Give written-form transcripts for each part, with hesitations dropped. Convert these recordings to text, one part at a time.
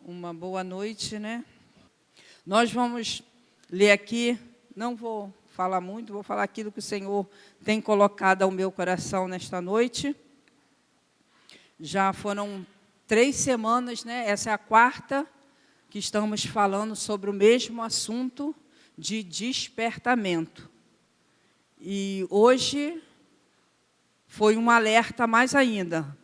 Uma boa noite, né? Nós vamos ler aqui, não vou falar muito, vou falar aquilo que o Senhor tem colocado ao meu coração nesta noite. Já foram 3 semanas, né? Essa é a 4ª que estamos falando sobre o mesmo assunto de despertamento. E hoje foi um alerta mais ainda.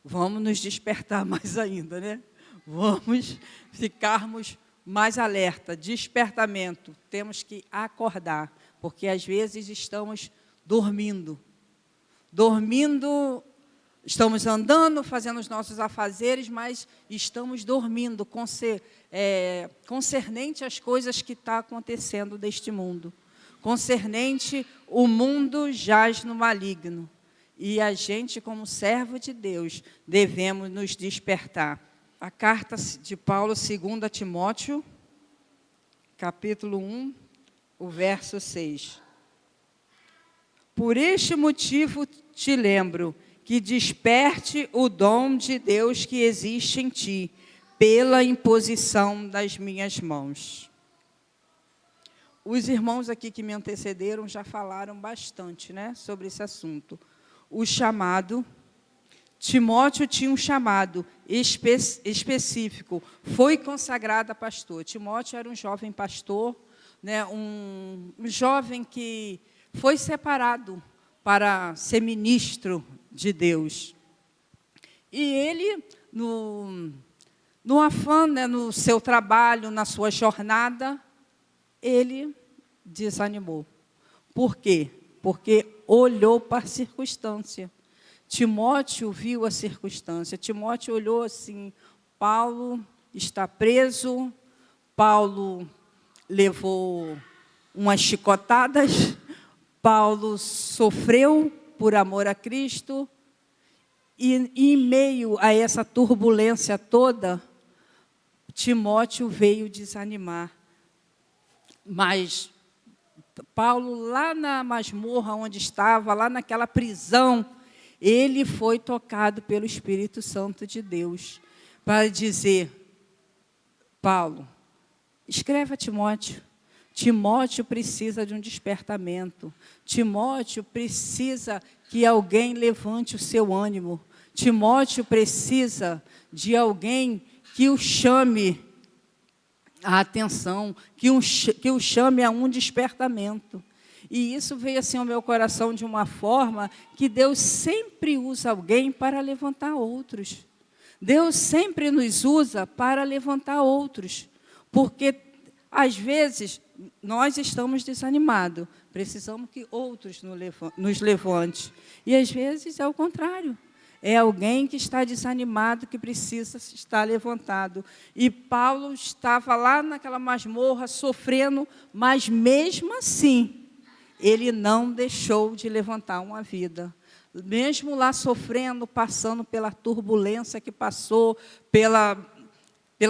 Vamos nos despertar mais ainda, né? Vamos ficarmos mais alerta. Despertamento. Temos que acordar, porque às vezes estamos dormindo. Dormindo, estamos andando, fazendo os nossos afazeres, mas estamos dormindo, concernente às coisas que estão acontecendo neste mundo. Concernente, o mundo jaz no maligno. E a gente, como servo de Deus, devemos nos despertar. A carta de Paulo, 2 Timóteo, capítulo 1, o verso 6. Por este motivo te lembro que desperte o dom de Deus que existe em ti, pela imposição das minhas mãos. Os irmãos aqui que me antecederam já falaram bastante, né, sobre esse assunto. O chamado, Timóteo tinha um chamado específico, foi consagrado a pastor. Timóteo era um jovem pastor, né, um jovem que foi separado para ser ministro de Deus. E ele, no afã, né, no seu trabalho, na sua jornada, ele desanimou. Por quê? Porque olhou para a circunstância. Timóteo viu a circunstância. Timóteo olhou assim, Paulo está preso, Paulo levou umas chicotadas, Paulo sofreu por amor a Cristo, e em meio a essa turbulência toda, Timóteo veio desanimar. Mas Paulo, lá na masmorra onde estava, lá naquela prisão, ele foi tocado pelo Espírito Santo de Deus para dizer: Paulo, escreve a Timóteo. Timóteo precisa de um despertamento. Timóteo precisa que alguém levante o seu ânimo. Timóteo precisa de alguém que o chame a atenção, que o chame a um despertamento. E isso veio assim ao meu coração de uma forma que Deus sempre usa alguém para levantar outros. Deus sempre nos usa para levantar outros. Porque, às vezes, nós estamos desanimados. Precisamos que outros nos levantem. E, às vezes, é o contrário. É alguém que está desanimado, que precisa estar levantado. E Paulo estava lá naquela masmorra, sofrendo, mas mesmo assim, ele não deixou de levantar uma vida. Mesmo lá sofrendo, passando pela turbulência que passou, pela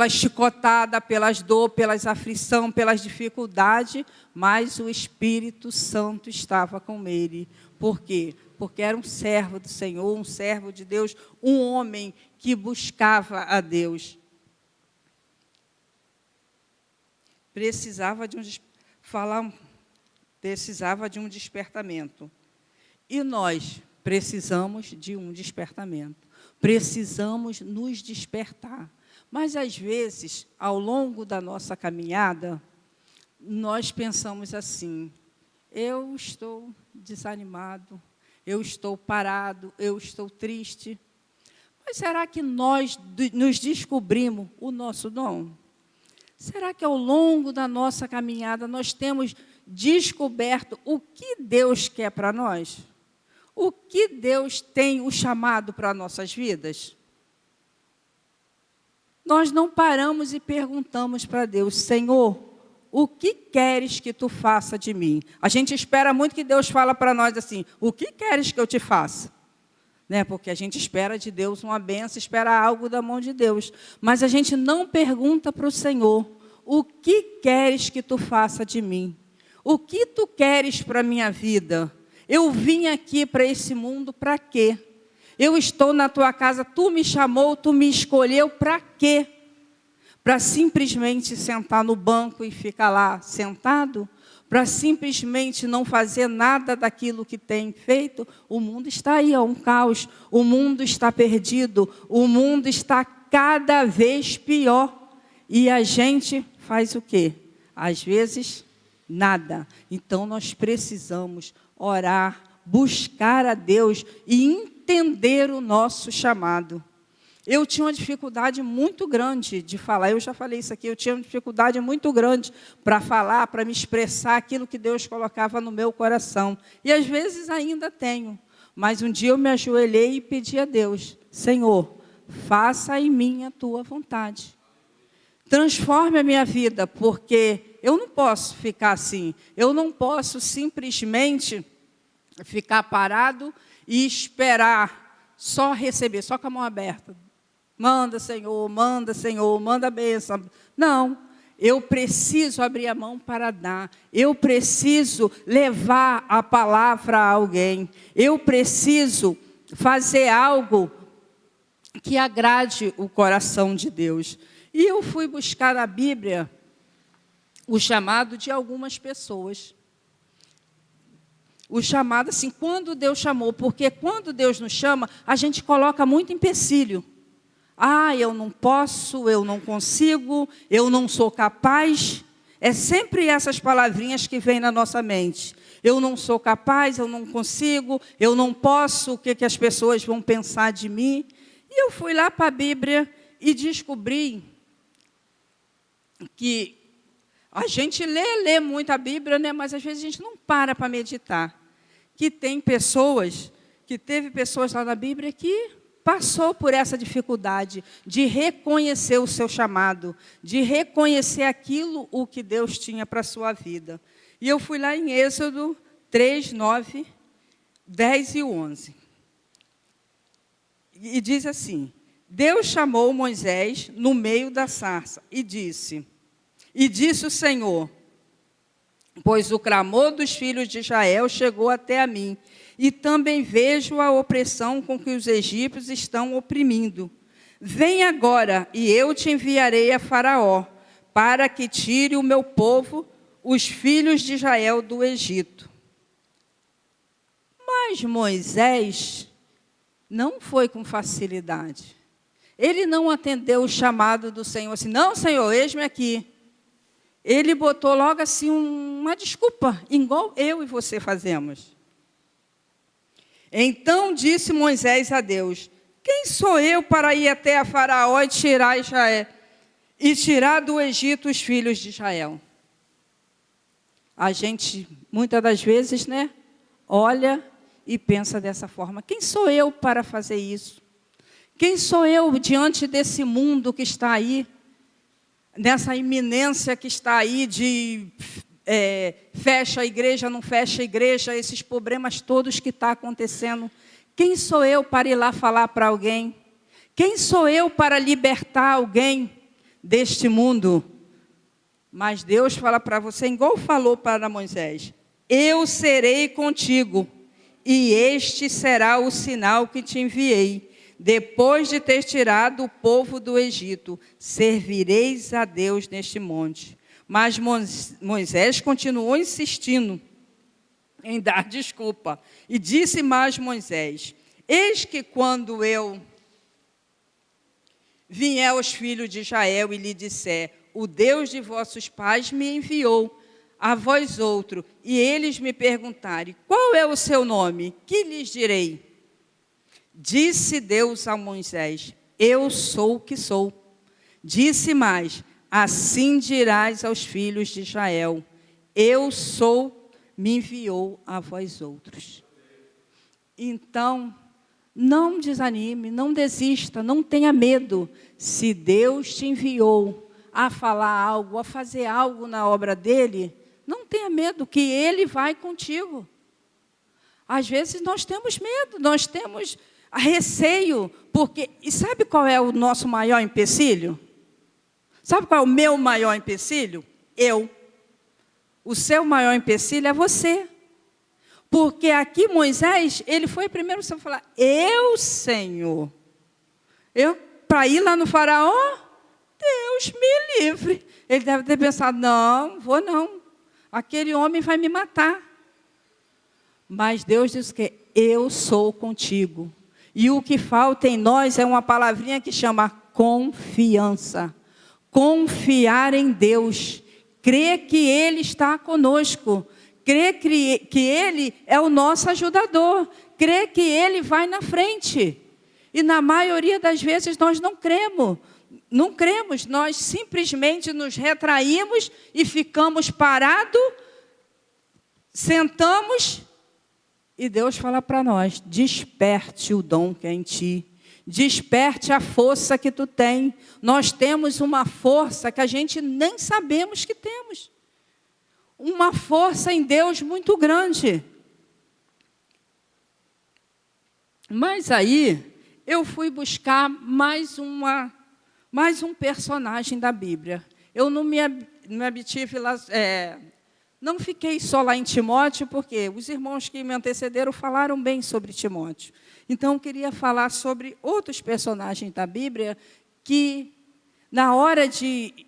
chicotada, pelas dores, pelas aflições, pelas dificuldades, mas o Espírito Santo estava com ele. Por quê? Porque era um servo do Senhor, um servo de Deus, um homem que buscava a Deus. Precisava de um despertamento. E nós precisamos de um despertamento. Precisamos nos despertar. Mas, às vezes, ao longo da nossa caminhada, nós pensamos assim: eu estou desanimado, eu estou parado, eu estou triste. Mas será que nós nos descobrimos o nosso dom? Será que ao longo da nossa caminhada nós temos descoberto o que Deus quer para nós? O que Deus tem o chamado para nossas vidas? Nós não paramos e perguntamos para Deus: Senhor, o que queres que tu faça de mim? A gente espera muito que Deus fale para nós assim: o que queres que eu te faça? Né? Porque a gente espera de Deus uma bênção, espera algo da mão de Deus. Mas a gente não pergunta para o Senhor: o que queres que tu faça de mim? O que tu queres para a minha vida? Eu vim aqui para esse mundo para quê? Eu estou na tua casa, tu me chamou, tu me escolheu para quê? para simplesmente sentar no banco e ficar lá sentado, para simplesmente não fazer nada daquilo que tem feito. O mundo está aí, é um caos, o mundo está perdido, o mundo está cada vez pior. E a gente faz o quê? Às vezes, nada. Então, nós precisamos orar, buscar a Deus e entender o nosso chamado. Eu tinha uma dificuldade muito grande de falar, eu já falei isso aqui, eu tinha uma dificuldade muito grande para falar, para me expressar aquilo que Deus colocava no meu coração. E às vezes ainda tenho, mas um dia eu me ajoelhei e pedi a Deus: Senhor, faça em mim a tua vontade. Transforme a minha vida, porque eu não posso ficar assim, eu não posso simplesmente ficar parado e esperar só receber, só com a mão aberta. Manda, Senhor, manda a bênção. Não, eu preciso abrir a mão para dar. Eu preciso levar a palavra a alguém. Eu preciso fazer algo que agrade o coração de Deus. E eu fui buscar na Bíblia o chamado de algumas pessoas. O chamado, assim, quando Deus chamou, porque quando Deus nos chama, a gente coloca muito empecilho. Ah, eu não posso, eu não consigo, eu não sou capaz. É sempre essas palavrinhas que vêm na nossa mente. Eu não sou capaz, eu não consigo, eu não posso, o que as pessoas vão pensar de mim? E eu fui lá para a Bíblia e descobri que a gente lê muito a Bíblia, né? Mas às vezes a gente não para meditar. Que tem pessoas, que teve pessoas lá na Bíblia que passou por essa dificuldade de reconhecer o seu chamado, de reconhecer aquilo o que Deus tinha para a sua vida. E eu fui lá em Êxodo 3, 9, 10 e 11. E diz assim: Deus chamou Moisés no meio da sarça e disse o Senhor: pois o clamor dos filhos de Israel chegou até a mim, e também vejo a opressão com que os egípcios estão oprimindo. Vem agora, e eu te enviarei a Faraó, para que tire o meu povo, os filhos de Israel, do Egito. Mas Moisés não foi com facilidade. Ele não atendeu o chamado do Senhor, assim: não, Senhor, eis-me aqui. Ele botou logo assim uma desculpa, igual eu e você fazemos. Então disse Moisés a Deus: quem sou eu para ir até a Faraó e tirar Israel, e tirar do Egito os filhos de Israel? A gente, muitas das vezes, né, olha e pensa dessa forma: quem sou eu para fazer isso? Quem sou eu diante desse mundo que está aí, nessa iminência que está aí de fecha a igreja, não fecha a igreja, esses problemas todos que estão acontecendo? Quem sou eu para ir lá falar para alguém? Quem sou eu para libertar alguém deste mundo? Mas Deus fala para você, igual falou para Moisés: eu serei contigo, e este será o sinal que te enviei. Depois de ter tirado o povo do Egito, servireis a Deus neste monte. Mas Moisés continuou insistindo em dar desculpa. E disse mais Moisés: eis que quando eu vier aos filhos de Israel e lhe disser: o Deus de vossos pais me enviou a vós outro, e eles me perguntarem: qual é o seu nome? Que lhes direi? Disse Deus a Moisés: eu sou o que sou. Disse mais: assim dirás aos filhos de Israel: eu sou, me enviou a vós outros. Então, não desanime, não desista, não tenha medo. Se Deus te enviou a falar algo, a fazer algo na obra dele, não tenha medo, que ele vai contigo. Às vezes nós temos medo, nós temos receio, porque... E sabe qual é o nosso maior empecilho? Sabe qual é o meu maior empecilho? Eu. O seu maior empecilho é você. Porque aqui Moisés, ele foi primeiro a falar: eu, Senhor. Para ir lá no Faraó, Deus me livre. Ele deve ter pensado, não, vou não. Aquele homem vai me matar. Mas Deus diz que eu sou contigo. E o que falta em nós é uma palavrinha que chama confiança. Confiar em Deus. Crer que Ele está conosco. Crer que Ele é o nosso ajudador. Crer que Ele vai na frente. E na maioria das vezes nós não cremos. Não cremos, nós simplesmente nos retraímos e ficamos parados, sentamos e Deus fala para nós, desperte o dom que é em ti, desperte a força que tu tem. Nós temos uma força que a gente nem sabemos que temos. Uma força em Deus muito grande. Mas aí eu fui buscar mais um personagem da Bíblia. Eu não me obtive lá, não fiquei só lá em Timóteo, porque os irmãos que me antecederam falaram bem sobre Timóteo. Então, eu queria falar sobre outros personagens da Bíblia que, na hora de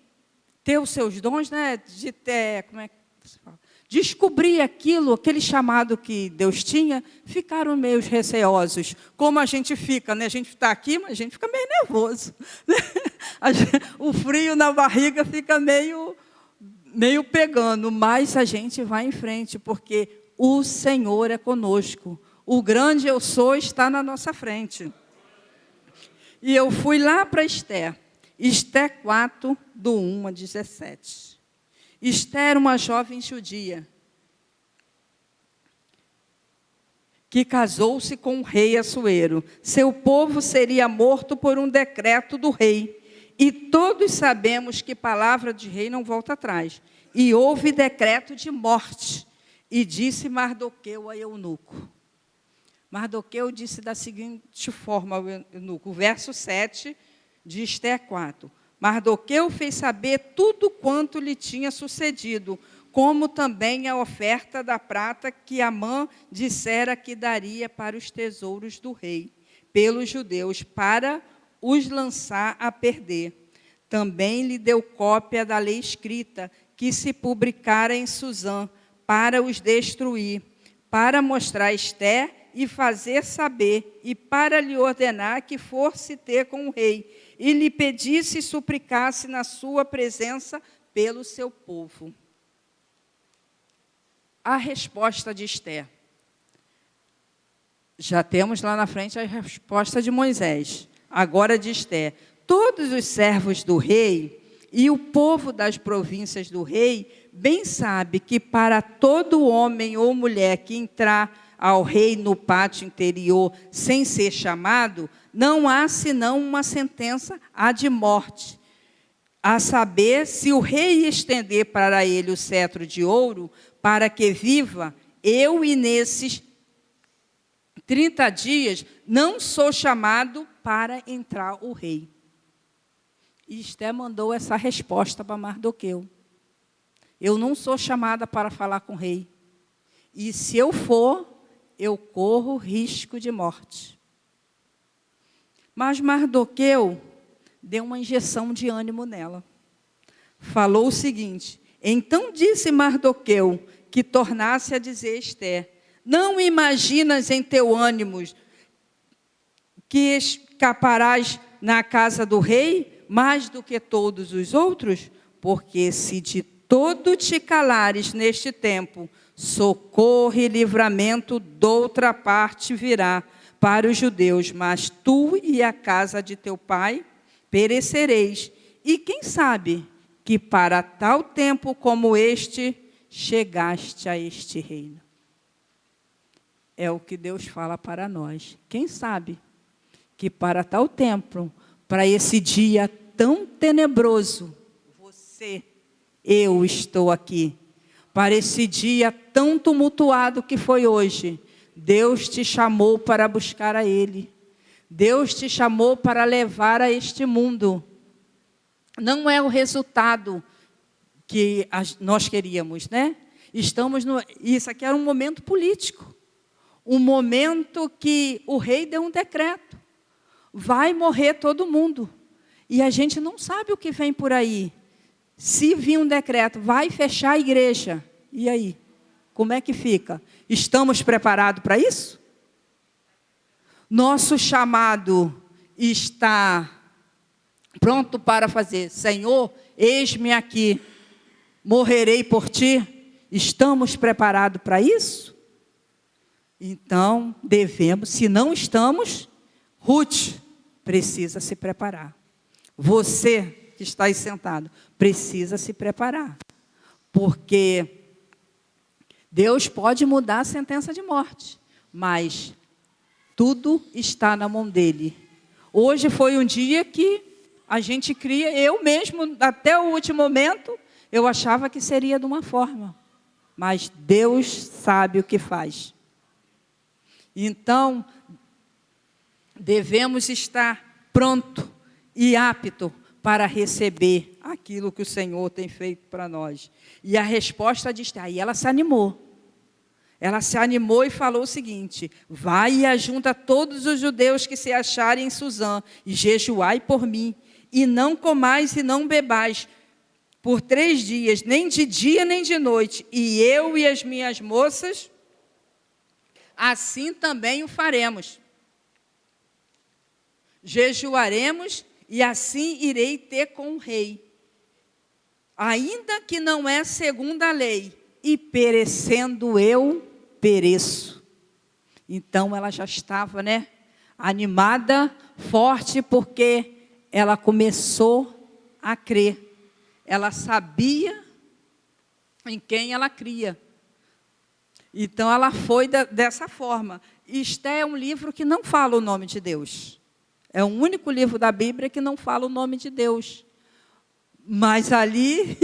ter os seus dons, né, de ter, como é que se fala? Descobrir aquele chamado que Deus tinha, ficaram meio receosos. Como a gente fica, né? A gente está aqui, mas a gente fica meio nervoso. Né? O frio na barriga fica meio pegando, mas a gente vai em frente, porque o Senhor é conosco. O grande eu sou está na nossa frente. E eu fui lá para Esther 4, do 1 a 17. Esther, uma jovem judia, que casou-se com um rei Assuero. Seu povo seria morto por um decreto do rei. E todos sabemos que palavra de rei não volta atrás. E houve decreto de morte. E disse Mardoqueu a eunuco. Mardoqueu disse da seguinte forma ao eunuco, o verso 7 de Esther 4. Mardoqueu fez saber tudo quanto lhe tinha sucedido, como também a oferta da prata que Amã dissera que daria para os tesouros do rei, pelos judeus, para os lançar a perder. Também lhe deu cópia da lei escrita, que se publicara em Susã, para os destruir, para mostrar a Esther e fazer saber, e para lhe ordenar que fosse ter com o rei, e lhe pedisse e suplicasse na sua presença pelo seu povo. A resposta de Esther. Já temos lá na frente a resposta de Moisés. Agora de Esther. Todos os servos do rei e o povo das províncias do rei bem sabe que para todo homem ou mulher que entrar ao rei no pátio interior sem ser chamado, não há senão uma sentença de morte, a saber, se o rei estender para ele o cetro de ouro, para que viva, eu e nesses 30 dias não sou chamado para entrar o rei. E Esther mandou essa resposta para Mardoqueu. Eu não sou chamada para falar com o rei. E se eu for, eu corro risco de morte. Mas Mardoqueu deu uma injeção de ânimo nela. Falou o seguinte, então disse Mardoqueu que tornasse a dizer Esther, não imaginas em teu ânimo que escaparás na casa do rei mais do que todos os outros? Porque se de todo te calares neste tempo, socorro e livramento doutra parte virá para os judeus, mas tu e a casa de teu pai perecereis. E quem sabe que para tal tempo como este, chegaste a este reino. É o que Deus fala para nós. Quem sabe que para tal tempo, para esse dia tão tenebroso, eu estou aqui. Para esse dia tão tumultuado que foi hoje, Deus te chamou para buscar a Ele. Deus te chamou para levar a este mundo. Não é o resultado que nós queríamos, né? Isso aqui era um momento político. Um momento que o rei deu um decreto. Vai morrer todo mundo. E a gente não sabe o que vem por aí. Se vir um decreto, vai fechar a igreja. E aí? Como é que fica? Estamos preparados para isso? Nosso chamado está pronto para fazer. Senhor, eis-me aqui, morrerei por ti. Estamos preparados para isso? Então, devemos, se não estamos, Ruth precisa se preparar. Você que está aí sentado, precisa se preparar. Porque Deus pode mudar a sentença de morte, mas tudo está na mão dele. Hoje foi um dia que a gente cria, eu mesmo, até o último momento, eu achava que seria de uma forma. Mas Deus sabe o que faz. Então, devemos estar pronto e apto para receber aquilo que o Senhor tem feito para nós. E a resposta de Esther, aí ela se animou. Ela se animou e falou o seguinte: vai e ajunta todos os judeus que se acharem em Suzã, e jejuai por mim, e não comais e não bebais por 3 dias, nem de dia nem de noite, e eu e as minhas moças, assim também o faremos. Jejuaremos, e assim irei ter com o rei, ainda que não é segundo a lei, e perecendo eu, pereço. Então ela já estava, animada, forte, porque ela começou a crer. Ela sabia em quem ela cria. Então ela foi dessa forma. Esther é um livro que não fala o nome de Deus. É o único livro da Bíblia que não fala o nome de Deus. Mas ali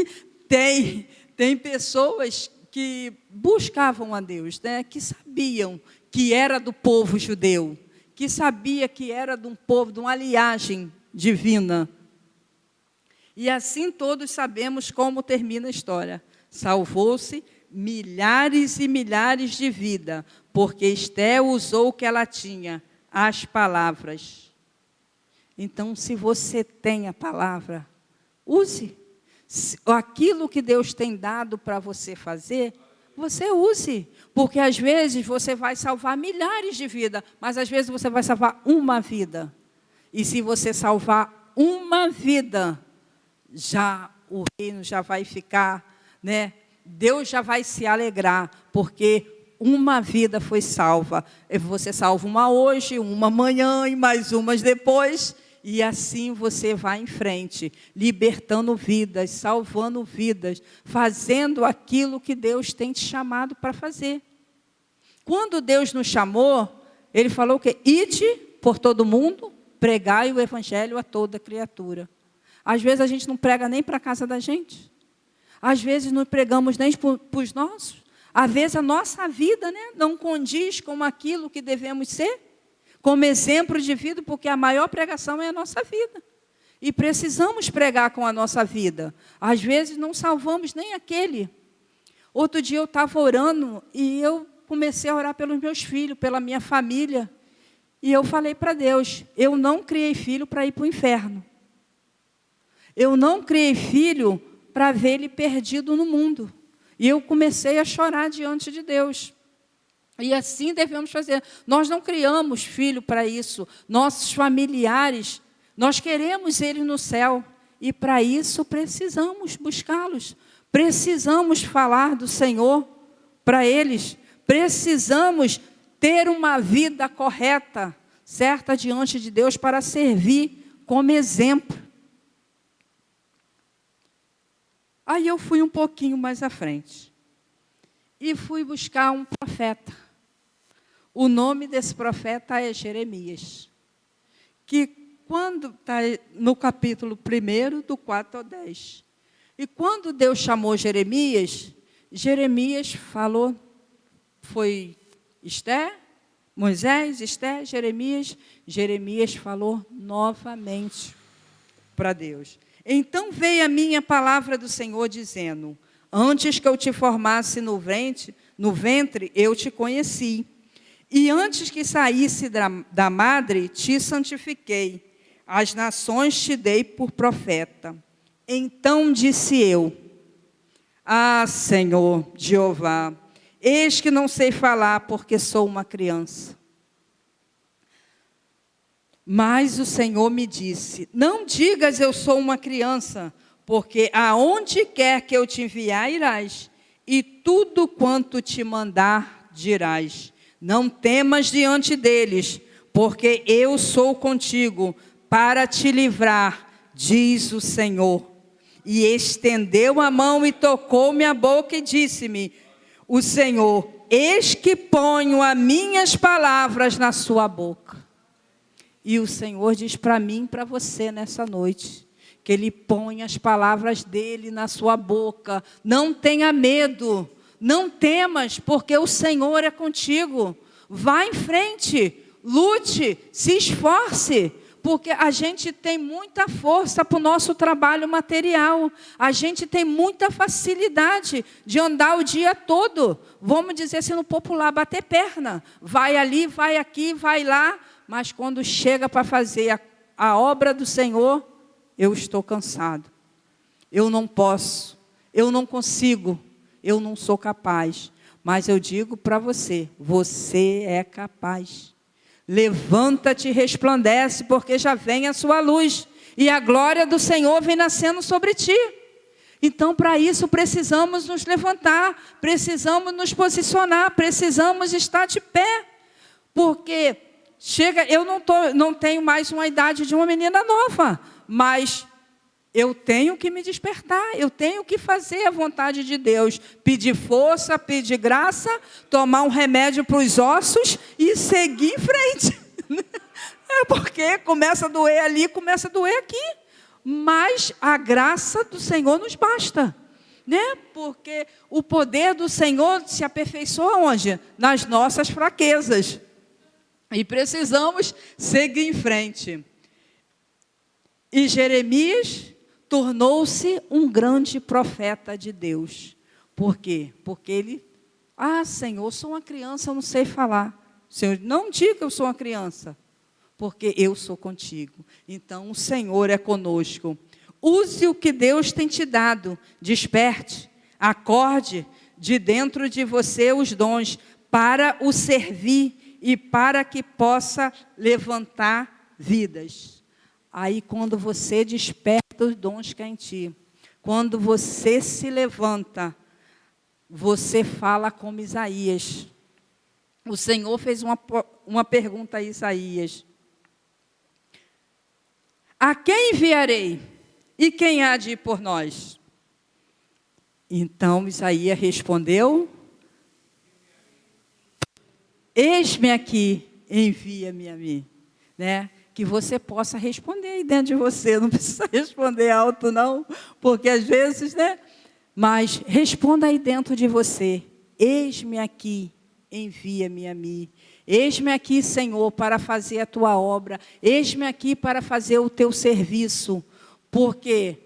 tem pessoas que buscavam a Deus, que sabiam que era do povo judeu, que sabia que era de um povo, de uma linhagem divina. E assim todos sabemos como termina a história. Salvou-se milhares e milhares de vidas, porque Esther usou o que ela tinha, as palavras. Então, se você tem a palavra, use. Aquilo que Deus tem dado para você fazer, você use. Porque às vezes você vai salvar milhares de vidas, mas às vezes você vai salvar uma vida. E se você salvar uma vida, já o reino já vai ficar, Deus já vai se alegrar, porque uma vida foi salva. Você salva uma hoje, uma amanhã e mais umas depois. E assim você vai em frente, libertando vidas, salvando vidas, fazendo aquilo que Deus tem te chamado para fazer. Quando Deus nos chamou, Ele falou que ide por todo mundo, pregai o evangelho a toda criatura. Às vezes a gente não prega nem para a casa da gente. Às vezes não pregamos nem para os nossos. Às vezes a nossa vida não condiz com aquilo que devemos ser. Como exemplo de vida, porque a maior pregação é a nossa vida. E precisamos pregar com a nossa vida. Às vezes não salvamos nem aquele. Outro dia eu estava orando e eu comecei a orar pelos meus filhos, pela minha família. E eu falei para Deus, eu não criei filho para ir para o inferno. Eu não criei filho para ver ele perdido no mundo. E eu comecei a chorar diante de Deus. E assim devemos fazer. Nós não criamos filho para isso. Nossos familiares, nós queremos eles no céu. E para isso precisamos buscá-los. Precisamos falar do Senhor para eles. Precisamos ter uma vida correta, certa diante de Deus, para servir como exemplo. Aí eu fui um pouquinho mais à frente. E fui buscar um profeta. O nome desse profeta é Jeremias, que quando está no capítulo 1, do 4 ao 10. E quando Deus chamou Jeremias, Jeremias falou, foi Esther, Moisés, Esther, Jeremias falou novamente para Deus. Então veio a minha palavra do Senhor dizendo, antes que eu te formasse no ventre, eu te conheci. E antes que saísse da madre, te santifiquei. as nações te dei por profeta. Então disse eu: Ah, Senhor Jeová, eis que não sei falar, porque sou uma criança. Mas o Senhor me disse: Não digas eu sou uma criança, porque aonde quer que eu te enviar, irás, e tudo quanto te mandar, dirás. Não temas diante deles, porque eu sou contigo, para te livrar, diz o Senhor. E estendeu a mão e tocou-me a boca e disse-me o Senhor: Eis que ponho as minhas palavras na sua boca. E o Senhor diz para mim e para você nessa noite, que Ele põe as palavras dEle na sua boca. Não tenha medo, não temas, porque o Senhor é contigo. Vá em frente, lute, se esforce, porque a gente tem muita força para o nosso trabalho material. A gente tem muita facilidade de andar o dia todo. Vamos dizer assim no popular, bater perna. Vai ali, vai aqui, vai lá. Mas quando chega para fazer a obra do Senhor, eu estou cansado. Eu não posso, eu não consigo, eu não sou capaz. Mas eu digo para você, você é capaz. Levanta-te e resplandece, porque já vem a sua luz. E a glória do Senhor vem nascendo sobre ti. Então, para isso, precisamos nos levantar, precisamos nos posicionar, precisamos estar de pé. Porque eu não tenho mais uma idade de uma menina nova, mas eu tenho que me despertar, eu tenho que fazer a vontade de Deus, pedir força, pedir graça, tomar um remédio para os ossos e seguir em frente. É porque começa a doer ali, começa a doer aqui, mas a graça do Senhor nos basta, né? Porque o poder do Senhor se aperfeiçoa onde? Nas nossas fraquezas. E precisamos seguir em frente. E Jeremias tornou-se um grande profeta de Deus. Por quê? Porque ele, Senhor, eu sou uma criança, eu não sei falar. Senhor, não diga que eu sou uma criança, porque eu sou contigo. Então, o Senhor é conosco. Use o que Deus tem te dado. Desperte, acorde de dentro de você os dons para o servir e para que possa levantar vidas. Aí, quando você desperta os dons que há em ti, quando você se levanta, você fala como Isaías. O Senhor fez uma pergunta a Isaías: A quem enviarei? E quem há de ir por nós? Então Isaías respondeu: Eis-me aqui, envia-me a mim. Né? Que você possa responder aí dentro de você, não precisa responder alto não, porque às vezes, né? Mas responda aí dentro de você: Eis-me aqui, envia-me a mim. Eis-me aqui, Senhor, para fazer a tua obra. Eis-me aqui para fazer o teu serviço. Porque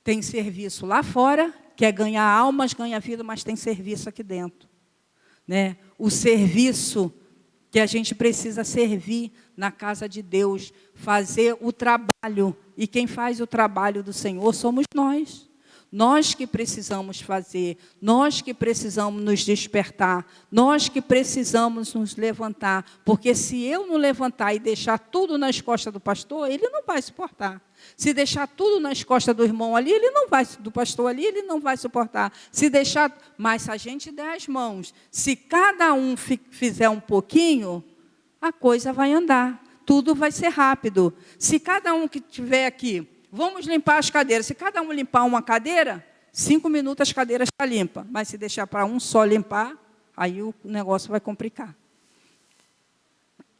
tem serviço lá fora, quer ganhar almas, ganha vida, mas tem serviço aqui dentro. Né? O serviço que a gente precisa servir na casa de Deus, fazer o trabalho. E quem faz o trabalho do Senhor somos nós. Nós que precisamos fazer, nós que precisamos nos despertar, nós que precisamos nos levantar, porque se eu não levantar e deixar tudo nas costas do pastor, ele não vai suportar. Se deixar tudo nas costas do irmão ali, ele não vai, do pastor ali, ele não vai suportar. Se deixar, mas se a gente der as mãos, se cada um fizer um pouquinho, a coisa vai andar, tudo vai ser rápido. Se cada um que estiver aqui, vamos limpar as cadeiras. Se cada um limpar uma cadeira, 5 minutos as cadeiras estão limpas. Mas se deixar para um só limpar, aí o negócio vai complicar.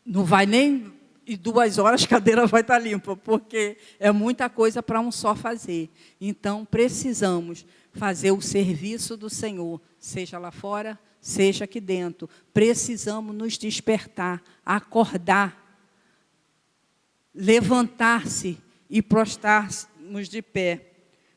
Não vai nem em 2 horas a cadeira vai estar limpa, porque é muita coisa para um só fazer. Então, precisamos fazer o serviço do Senhor, seja lá fora, seja aqui dentro. Precisamos nos despertar, acordar, levantar-se e prostrar-nos de pé.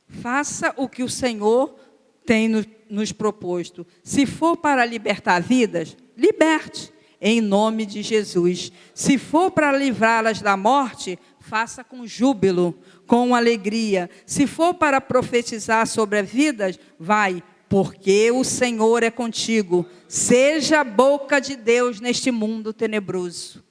Faça o que o Senhor tem nos proposto. Se for para libertar vidas, liberte. em nome de Jesus. Se for para livrá-las da morte, faça com júbilo, com alegria. Se for para profetizar sobre a vida, vai, porque o Senhor é contigo. Seja a boca de Deus neste mundo tenebroso.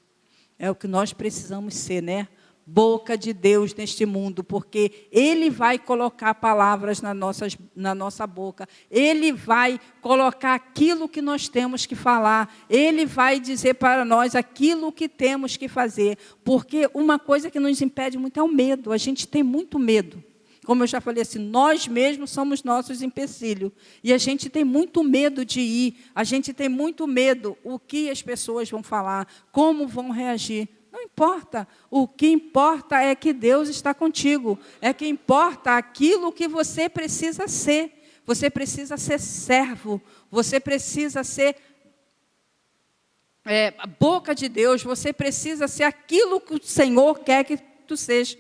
É o que nós precisamos ser, né? Boca de Deus neste mundo, porque Ele vai colocar palavras na nossa boca, Ele vai colocar aquilo que nós temos que falar, Ele vai dizer para nós aquilo que temos que fazer, porque uma coisa que nos impede muito é o medo, a gente tem muito medo. Como eu já falei assim, nós mesmos somos nossos empecilhos, e a gente tem muito medo de ir, a gente tem muito medo o que as pessoas vão falar, como vão reagir. Não importa, o que importa é que Deus está contigo, é que importa aquilo que você precisa ser servo, você precisa ser a boca de Deus, você precisa ser aquilo que o Senhor quer que tu seja.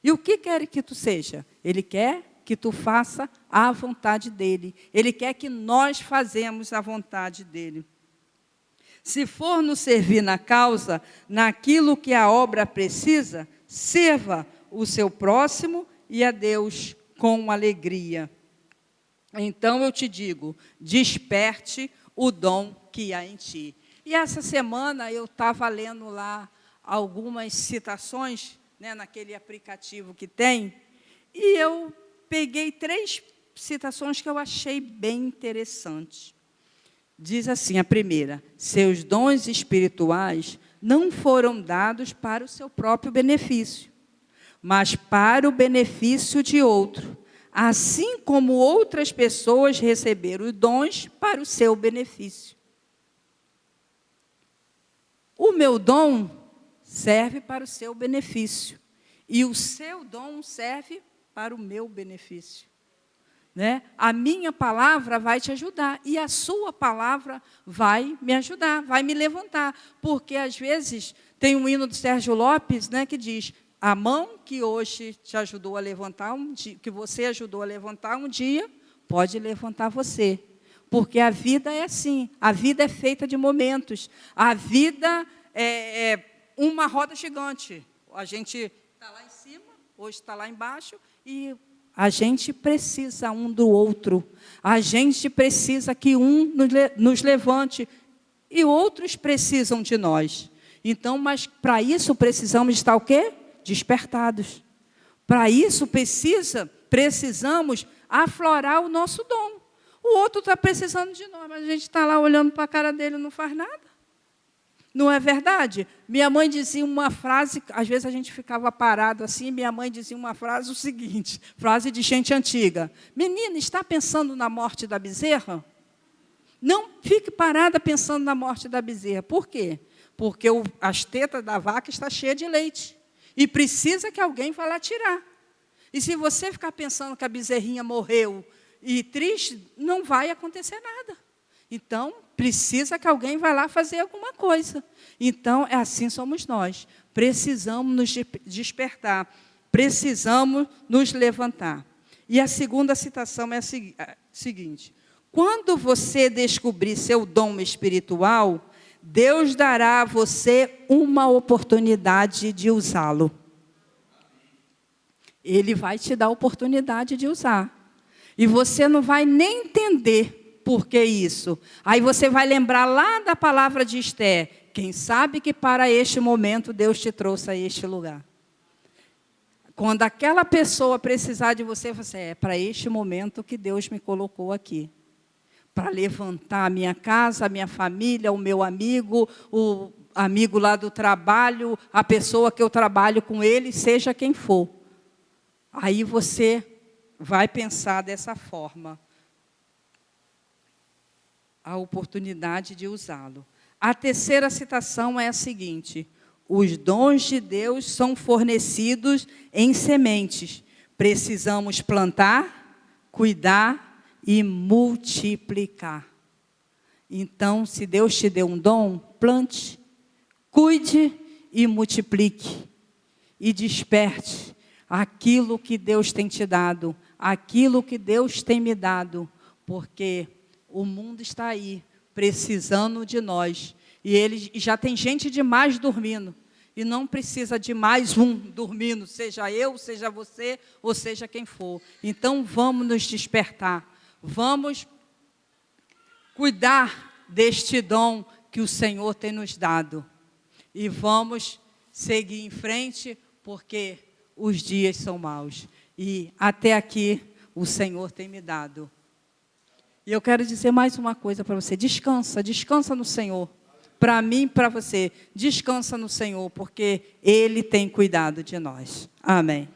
E o que quer que tu seja? Ele quer que tu faça a vontade dEle, Ele quer que nós fazemos a vontade dEle. Se for nos servir na causa, naquilo que a obra precisa, sirva o seu próximo e a Deus com alegria. Então eu te digo, desperte o dom que há em ti. E essa semana eu estava lendo lá algumas citações, né, naquele aplicativo que tem, e eu peguei 3 citações que eu achei bem interessantes. Diz assim, a primeira: seus dons espirituais não foram dados para o seu próprio benefício, mas para o benefício de outro, assim como outras pessoas receberam dons para o seu benefício. O meu dom serve para o seu benefício, e o seu dom serve para o meu benefício. Né? A minha palavra vai te ajudar, e a sua palavra vai me ajudar, vai me levantar. Porque, às vezes, tem um hino do Sérgio Lopes, né, que diz: a mão que hoje te ajudou a levantar, que você ajudou a levantar um dia, pode levantar você. Porque a vida é assim, a vida é feita de momentos. A vida é uma roda gigante. A gente está lá em cima, hoje está lá embaixo, e a gente precisa um do outro. A gente precisa que um nos levante e outros precisam de nós. Então, mas para isso precisamos estar o quê? Despertados. Para isso precisamos aflorar o nosso dom. O outro está precisando de nós, mas a gente está lá olhando para a cara dele e não faz nada. Não é verdade? Minha mãe dizia uma frase, às vezes a gente ficava parado assim, minha mãe dizia uma frase, o seguinte, frase de gente antiga: menina, está pensando na morte da bezerra? Não fique parada pensando na morte da bezerra. Por quê? Porque as tetas da vaca estão cheias de leite, e precisa que alguém vá lá tirar. E se você ficar pensando que a bezerrinha morreu e triste, não vai acontecer nada. Então, precisa que alguém vá lá fazer alguma coisa. Então, assim somos nós. Precisamos nos despertar. Precisamos nos levantar. E a segunda citação é a seguinte: quando você descobrir seu dom espiritual, Deus dará a você uma oportunidade de usá-lo. Ele vai te dar a oportunidade de usar. E você não vai nem entender por que isso. Aí você vai lembrar lá da palavra de Esther: quem sabe que para este momento Deus te trouxe a este lugar. Quando aquela pessoa precisar de você, você é para este momento que Deus me colocou aqui. Para levantar a minha casa, a minha família, o meu amigo, o amigo lá do trabalho, a pessoa que eu trabalho com ele, seja quem for. Aí você vai pensar dessa forma. A oportunidade de usá-lo. A terceira citação é a seguinte: os dons de Deus são fornecidos em sementes. Precisamos plantar, cuidar e multiplicar. Então, se Deus te deu um dom, plante, cuide e multiplique. E desperte aquilo que Deus tem te dado, aquilo que Deus tem me dado, porque o mundo está aí, precisando de nós. E já tem gente demais dormindo. E não precisa de mais um dormindo, seja eu, seja você, ou seja quem for. Então, vamos nos despertar. Vamos cuidar deste dom que o Senhor tem nos dado. E vamos seguir em frente, porque os dias são maus. E até aqui o Senhor tem me dado. E eu quero dizer mais uma coisa para você. Descansa, descansa no Senhor. Para mim e para você, descansa no Senhor, porque Ele tem cuidado de nós. Amém.